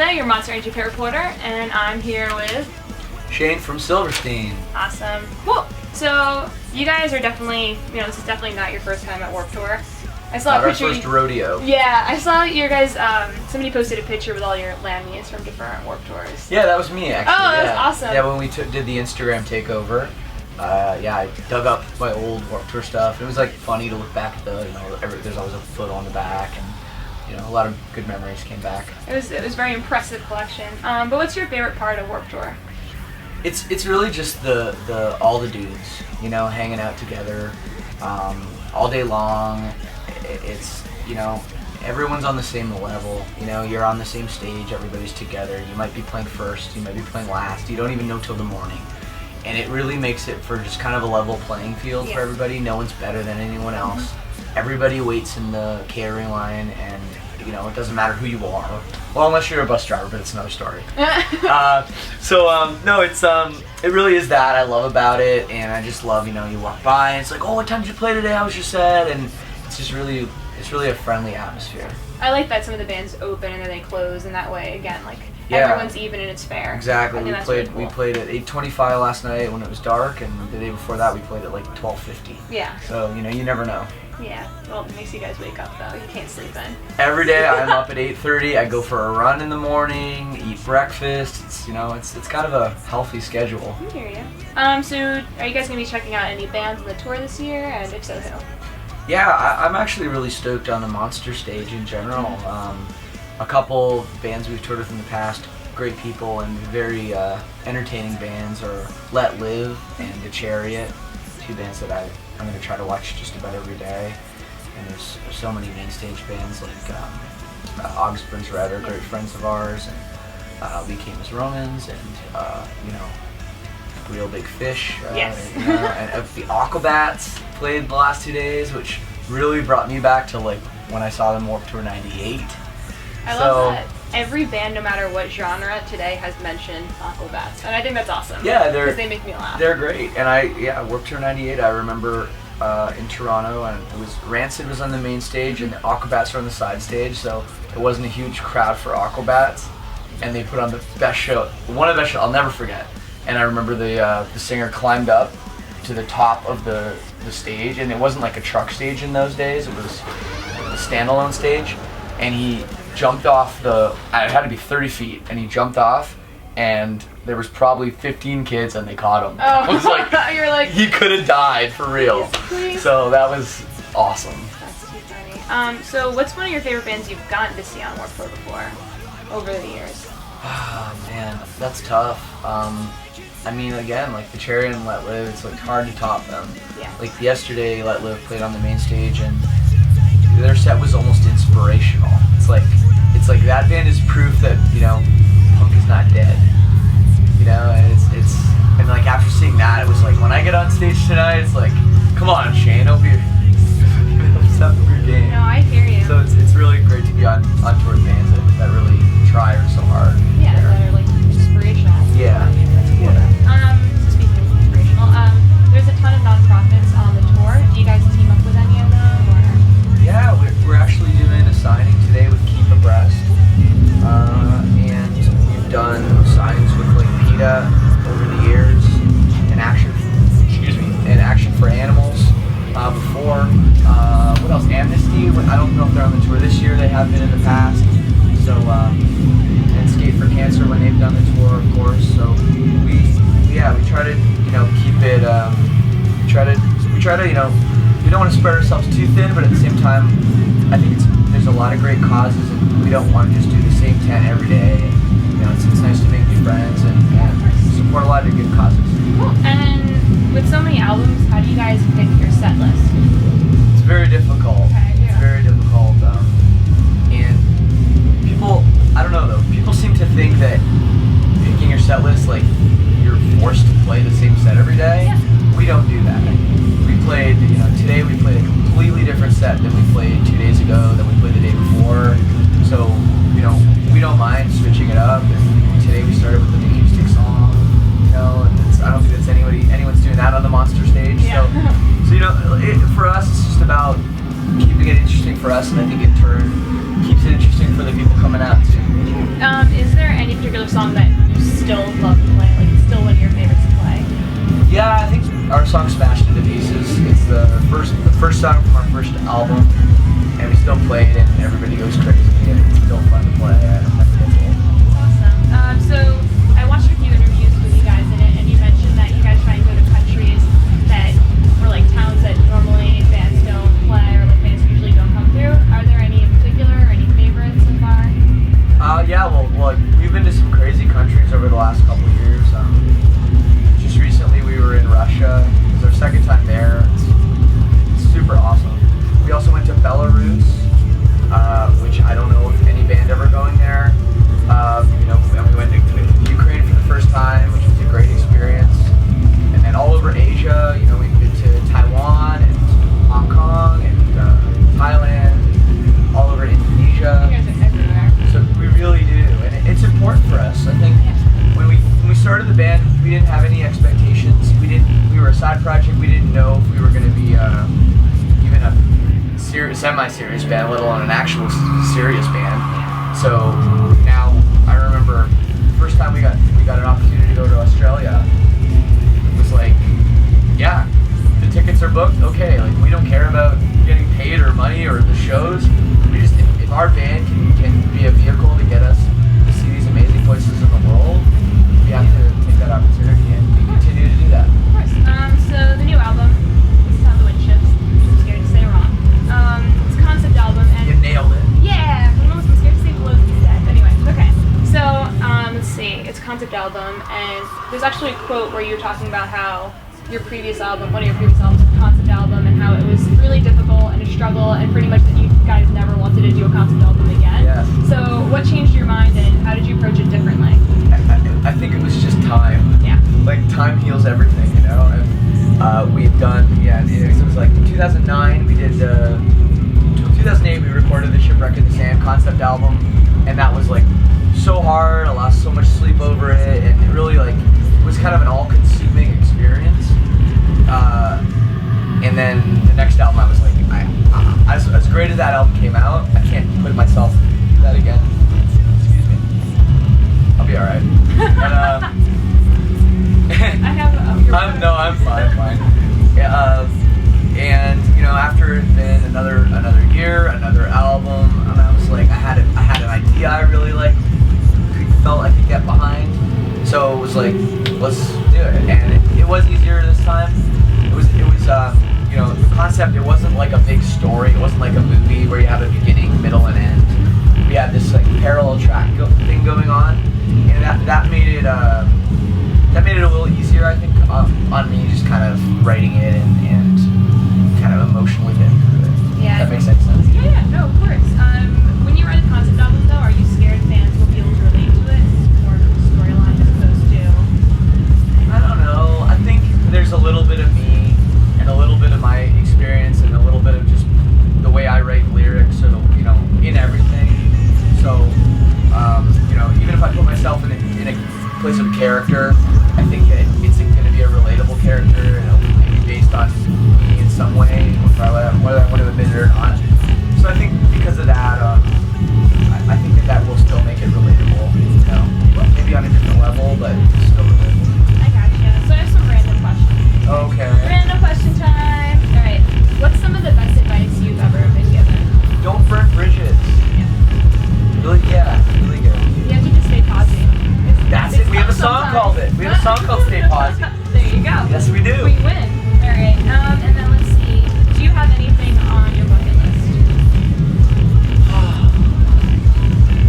Hannah, your Monster Energy Pit reporter, and I'm here with Shane from Silverstein. Awesome. Cool. So you guys are definitely, this is definitely not your first time at Warped Tour. I saw Not a picture. our first rodeo. Yeah, I saw your guys. Somebody posted a picture with all your Lammies from different Warped Tours. Yeah, that was me actually. Oh, that yeah. was awesome. Yeah, when we did the Instagram takeover, I dug up my old Warped Tour stuff. It was like funny to look back at there's always a photo on the back, and a lot of good memories came back. It was a very impressive collection. But what's your favorite part of Warped Tour? It's really just the all the dudes, hanging out together, all day long. It's everyone's on the same level. You're on the same stage. Everybody's together. You might be playing first. You might be playing last. You don't even know till the morning. And it really makes it for just kind of a level playing field for everybody. No one's better than anyone else. Everybody waits in the catering line, and it doesn't matter who you are. Well, unless you're a bus driver, but it's another story. No, it really is that I love about it, and I just love, you walk by and it's like, oh, what time did you play today? How was your set? And it's really a friendly atmosphere. I like that some of the bands open and then they close, and that way, again, everyone's even and it's fair. Exactly. We played at 8:25 last night when it was dark, and the day before that we played at like 12:50. Yeah. So you never know. Yeah. Well, it makes you guys wake up though. You can't sleep in. Every day I'm up at 8:30. I go for a run in the morning, eat breakfast. It's kind of a healthy schedule. I hear you. So are you guys gonna be checking out any bands on the tour this year, and if so, who? Yeah, I'm actually really stoked on the Monster stage in general. A couple bands we've toured with in the past, great people and very entertaining bands, are Let Live and The Chariot, two bands that I'm going to try to watch just about every day. And there's so many main stage bands like Augsburg's Red are great friends of ours, and We Came as Romans, and Real Big Fish. Yes. And the Aquabats played the last 2 days, which really brought me back to when I saw them Warped Tour '98. I love that every band, no matter what genre, today has mentioned Aquabats, and I think that's awesome. Yeah, because they make me laugh. They're great, and Warped Tour '98. I remember in Toronto, and it was Rancid was on the main stage, and the Aquabats were on the side stage, so it wasn't a huge crowd for Aquabats, and they put on the best show, one of the best shows I'll never forget. And I remember the singer climbed up to the top of the stage, and it wasn't like a truck stage in those days. It was a standalone stage, and he jumped off it had to be 30 feet, and he jumped off, and there was probably 15 kids, and they caught him. Oh, it was like, you're like, he could have died for real. Please. So that was awesome. That's too funny. So what's one of your favorite bands you've gotten to see on Warped Tour before, over the years? Oh man, that's tough. Again, like The Chariot and Let Live, it's hard to top them. Yeah. Like yesterday, Let Live played on the main stage, and their set was almost inspirational. It's like that band is proof that punk is not dead. And after seeing that, it was like when I get on stage tonight, it's like, come on, Shane, don't be step up your game. No, I hear you. So it's really great to be on tour with bands that really try so hard. Yeah, that are inspirational. Yeah. That's cool. So speaking of inspirational, there's a ton of nonprofits on the tour. Do you guys team up with any of them, or? Yeah, we're actually doing a signing today with Keep Abreast, and we've done signs with PETA over the years, and Action for Animals before. What else? Amnesty. I don't know if they're on the tour this year. They have been in the past. So and Skate for Cancer when they've done the tour, of course. So we try to keep it. We try to we don't want to spread ourselves too thin, but at the same time, I think there's a lot of great causes, and we don't want to just do the same tent every day. And, it's nice to make new friends and support a lot of good causes. Cool. And with so many albums, how do you guys pick your set list? It's very difficult. Okay, yeah. It's very difficult, and people, I don't know though. People seem to think that picking your set list, you're forced to play the same set every day. Yeah. We don't do that. We played, today we played a completely different set than we played 2 days ago, than we played the day before. So, we don't mind switching it up. And today we started with an acoustic song, and I don't think that's anyone's doing that on the Monster stage. Yeah. So for us, it's just about keeping it interesting for us, and I think in turn keeps it interesting for the people coming out too. Is there a song that you still love to play? Like, it's still one of your favorites to play? Yeah, I think our song "Smashed into Pieces." It's the first song from our first album, and we still play it, and everybody goes crazy, and it's still fun to play. I don't never get old. Awesome. So I watched a few interviews with you guys in it, and you mentioned that you guys try and go to countries that were like towns that normally bands don't play or like bands usually don't come through. Are there any in particular or any favorites so far? Yeah, well, we've been to some crazy countries over the last couple of years. Just recently we were in Russia. It was our second time there. It's super awesome. We also went to Belarus, which I don't know if any band ever going there. And we went to Ukraine for the first time, which was a great experience. And then all over Asia, we've been to Taiwan and Hong Kong and Thailand, and all over Indonesia. You guys are everywhere. So we really do, and it's important for us. I think when we started the band, we didn't have any expectations. We were a side project. We didn't know if we were going to be even a semi-serious band, let alone an actual serious band. So now I remember the first time we got an opportunity to go to Australia. It was like, yeah, the tickets are booked. Okay, like we don't care about getting paid or money or the shows. We just if our band can be a vehicle to get us to see these amazing places in the world, we have to take that opportunity and we continue to do that. Of course. So the new album, this is how the wind shifts. I'm scared to say it wrong. It's a concept album and You nailed it. yeah, I'm scared to say blows instead. Anyway, okay. So let's see. It's a concept album, and there's actually a quote where you were talking about how your previous album, one of your previous albums, was a concept album, and how it was really difficult and a struggle, and pretty much that you guys never wanted to do a concept album again. Yeah. So what changed your mind, and how did you approach it differently? I think it was just time. Yeah. Like time heals everything, And we've done, it was like 2009. We did 2008. We recorded the Shipwreck in the Sand concept album, and that was like so hard. I lost so much sleep over it, and it really was kind of an all-consuming experience. And then the next album, I was like, as great as that album came out, I can't put myself through that again. Excuse me. I'll be all right. I have. I'm fine. Yeah, and after it had been another year, another album, and I was like, I had an idea I really felt I could get behind. So it was like, let's do it, and it was easier this time. It was the concept. It wasn't like a big story. It wasn't like a movie where you have a beginning, middle, and end. We had this parallel track thing going on, and that made it a little easier, I think, on me just kind of writing it and kind of emotionally getting through it. Yeah. That makes any sense. Yeah, no, of course. When you write a concept album, though, are you scared fans will be able to relate to it? It's more of a storyline as opposed to. I don't know. I think there's a little bit of me and a little bit of my experience and a little bit of just the way I write lyrics or in everything. So even if I put myself in a place of character, I think that it's going to be a relatable character. Maybe based on me in some way, whether I want to admit it or not. So I think because of that, I think that will still make it relatable. Maybe on a different level, but still relatable. I gotcha. So I have some random questions. Okay. Random question time. All right. What's some of the best advice you've ever been given? Don't burn bridges. Really good. You have to just stay positive. That's it. We have a song called it. We have a song called Stay Posi. There you go. Yes, we do. We win. All right. And then let's see. Do you have anything on your bucket list?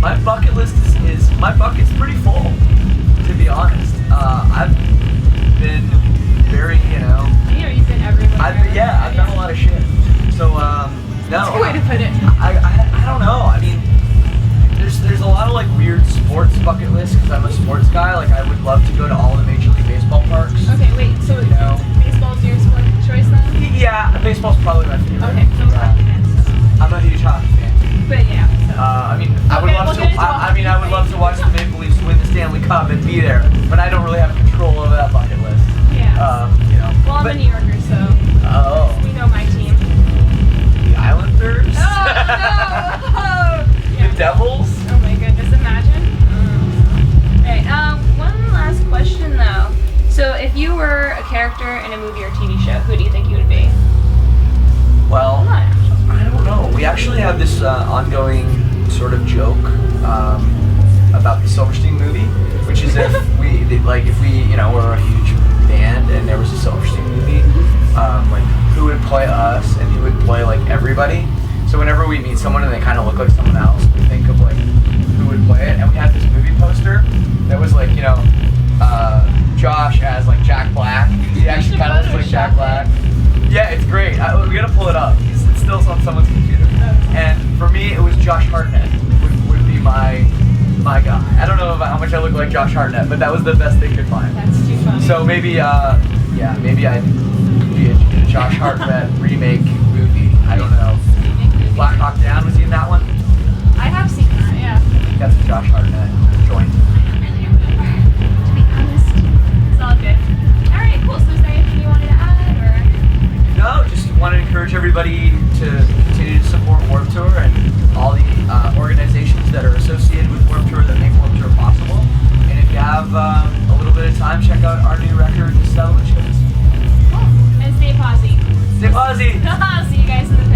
My bucket list my bucket's pretty full, to be honest. I've been very, You've been everywhere. I've done a lot of shit. So, no. That's a way to put it. I don't know. I mean, there's a lot of weird sports bucket lists because I'm a sports guy. I would love to go to all the Major League Baseball parks. Okay, wait. So baseball's your sport of choice then? Yeah, baseball's probably my favorite. Okay, so hockey fan. I'm a huge hockey fan. But yeah. So. I would love to watch the Maple Leafs win the Stanley Cup and be there, but I don't really have control over that bucket list. Yeah. Well, I'm a New Yorker, so we know my team. The Islanders. Oh no! The Devils. Oh my goodness! Imagine. Hey, you were a character in a movie or TV show, who do you think you would be? Well, Come on. I don't know. We actually have this ongoing sort of joke about the Silverstein movie, which is if we, you know, were a huge band and there was a Silverstein movie, like who would play us and who would play like everybody. So whenever we meet someone and they kind of look like someone else, we think of like who would play it. And we had this movie poster that was like, you know, Josh as like Jack Black. He actually kind of looks like Jack Black. Yeah, it's great. We gotta pull it up. It's still on someone's computer. And for me, it was Josh Hartnett would be my guy. I don't know about how much I look like Josh Hartnett, but that was the best they could find. That's too funny. So maybe, maybe I'd be a Josh Hartnett remake movie. I don't know. Black Hawk Down, was he in that one? I have seen that, yeah. I think that's a Josh Hartnett joint. I don't really remember, to be honest. It's all good. Alright, cool. So is there anything you wanted to add, or? No, just want to encourage everybody to continue to support Warped Tour and all the organizations that are associated with Warped Tour that make Warped Tour possible. And if you have a little bit of time, check out our new record, Establishments. Cool. And stay posi. Stay posi! See you guys in the